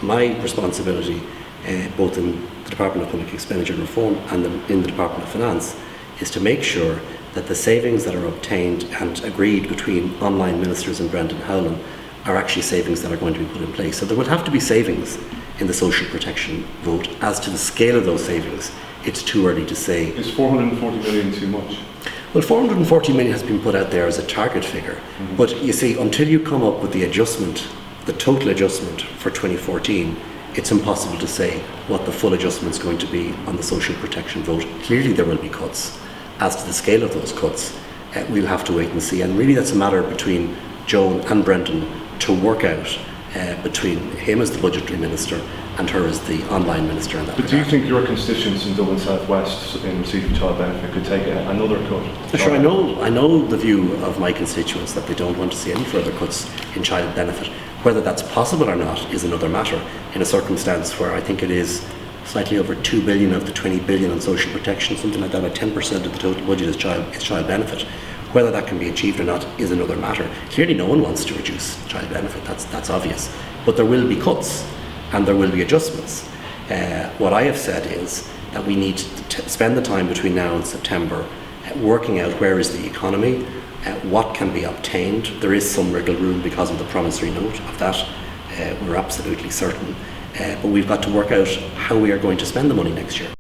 my responsibility, both in the Department of Public Expenditure and Reform and in the Department of Finance, is to make sure that the savings that are obtained and agreed between online ministers and Brendan Howlin are actually savings that are going to be put in place. So there will have to be savings in the social protection vote. As to the scale of those savings, it's too early to say. Is 440 million too much? Well, 440 million has been put out there as a target figure. But you see, until you come up with the adjustment, the total adjustment for 2014, it's impossible to say what the full adjustment is going to be on the social protection vote. Clearly there will be cuts. As to the scale of those cuts, we'll have to wait and see. And really that's a matter between Joan and Brendan to work out, between him as the budgetary minister and her as the online minister in that But regard. do you think your constituents in Dublin South West in receiving child benefit could take another cut? Sure, I know the view of my constituents that they don't want to see any further cuts in child benefit. Whether that's possible or not is another matter, in a circumstance where I think it is slightly over 2 billion of the 20 billion on social protection, something like that, about 10% of the total budget is child benefit. Whether that can be achieved or not is another matter. Clearly no one wants to reduce child benefit, that's obvious. But there will be cuts and there will be adjustments. What I have said is that we need to spend the time between now and September working out where is the economy, what can be obtained. There is some wriggle room because of the promissory note of that, we're absolutely certain. But we've got to work out how we are going to spend the money next year.